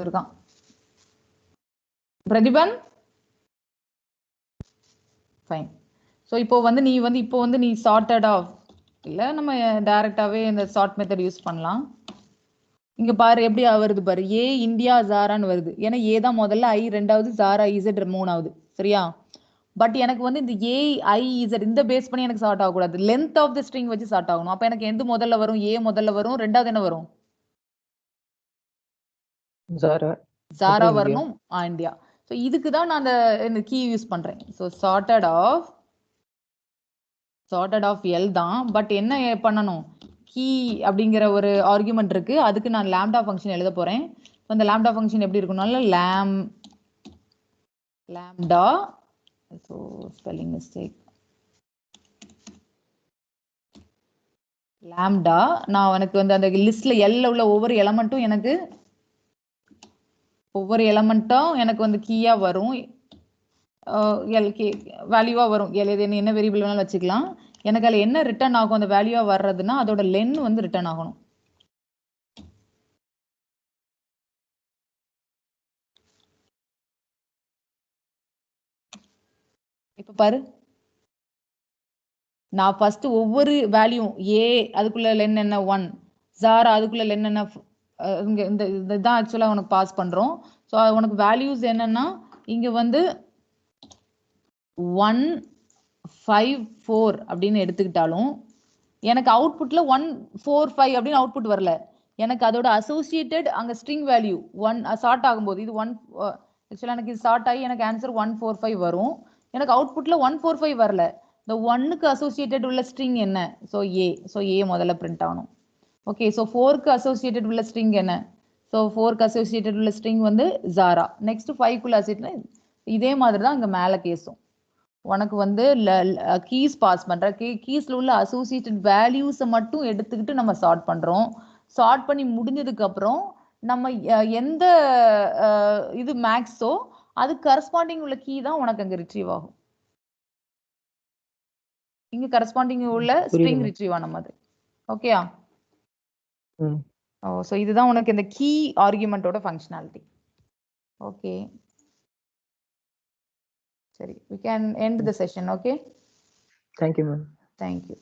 இருக்கான். Prathiban fine. So இப்போ வந்து நீ சார்ட்டட் ஆஃப் இல்லை, நம்ம டைரக்டாவே இந்த சார்ட் மெத்தட் யூஸ் பண்ணலாம். இங்க பாரு எப்படி வருது பாரு, ஏ இந்தியா ஜாரான்னு வருது. ஏன்னா ஏ தான் முதல்ல, ஐ ரெண்டாவது, ஜாரா இசட் மூணாவது. சரியா? பட் எனக்கு வந்து இந்த ஏ ஐ இசட் இந்த பேஸ் பண்ணி எனக்கு சார்ட் ஆகக்கூடாது, லென்த் ஆஃப் த ஸ்ட்ரிங் வச்சு சார்ட் ஆகணும். அப்ப எனக்கு எந்த முதல்ல வரும்? ஏ முதல்ல வரும், ரெண்டாவது என்ன வரும்? ஜாரா வரணும், இந்தியா. ஸோ இதுக்கு தான் நான் அந்த கீ யூஸ் பண்றேன். ஸோ சார்ட்டட் ஆஃப் எல் தான். பட் என்ன பண்ணணும்? கீ அப்படிங்கிற ஒரு ஆர்குமெண்ட் இருக்கு, அதுக்கு நான் லாம்டா ஃபங்க்ஷன் எழுத போறேன். அந்த லாம்டா ஃபங்க்ஷன் எப்படி இருக்கும்னால lambda, so spelling mistake, lambda. நான் எனக்கு வந்து அந்த லிஸ்ட்ல எல்ல உள்ள ஒவ்வொரு எலமெண்ட்டும் வந்து கீயா வரும், வேல்யூவா வரும். என்ன வேரியபிள் வேணாலும் வச்சுக்கலாம். எனக்கு அதில் என்ன ரிட்டர்ன் ஆகும் அந்த வேல்யூவா வர்றதுன்னா அதோட லென் வந்து ரிட்டர்ன் ஆகணும். இப்ப பாரு, நான் ஃபர்ஸ்ட் ஒவ்வொரு வேல்யூ ஏ அதுக்குள்ள லென் என்ன 1, ஜாரா அதுக்குள்ள லென் என்ன, இங்க இந்த இதுதான் ஆக்சுவலா உனக்கு பாஸ் பண்றோம். ஸோ உனக்கு வேல்யூஸ் என்னன்னா இங்க வந்து 1 5 4 அப்படின்னு எடுத்துக்கிட்டாலும் எனக்கு அவுட்புட்ல 1 4 5 அப்படின்னு அவுட்புட் வரல. எனக்கு அதோட அசோசியேட்டட் அங்க ஸ்ட்ரிங் வேல்யூ 1 சார்ட் ஆகும்போது இது 1 ஆக்சுவலா எனக்கு இது சார்ட் ஆகி எனக்கு ஆன்சர் 1 4 5 வரும். எனக்கு அவுட்புட்ல 1 4 5 வரல. இந்த 1க்கு அசோசியேட்டட் உள்ள ஸ்ட்ரிங் என்ன? ஸோ ஏ முதல்ல பிரிண்ட் ஆகணும். ஓகே, ஸோ 4க்கு அசோசியேட்டட் உள்ள ஸ்ட்ரிங் என்ன? ஸோ 4க்கு அசோசியேட்டட் உள்ள ஸ்ட்ரிங் வந்து ஜாரா. நெக்ஸ்ட் 5க்குள்ள அசோசியேட்டட் இதே மாதிரி தான் இங்க மேல கேஸும். உனக்கு வந்து கீஸ் பாஸ் பண்ற, கீஸ்ல உள்ள அசோசியேட்டட் வேல்யூஸை மட்டும் எடுத்துக்கிட்டு நம்ம சார்ட் பண்றோம். சார்ட் பண்ணி முடிஞ்சதுக்கு அப்புறம் நம்ம எந்த இது மேக்ஸோ அது கரஸ்பாண்டிங் உள்ள கீ தான் உனக்கு அங்க ரிட்ரீவ் ஆகும். இங்க கரஸ்பாண்டிங் உள்ள ஸ்ட்ரிங் ரிட்ரீவ் ஆன மாதிரி. ஓகேயா? ஸோ இதுதான் உனக்கு இந்த கீ ஆர்குமெண்டோட ஃபங்க்ஷனாலிட்டி. ஓகே, சரி, we can end the session. Okay, thank you ma'am. Thank you.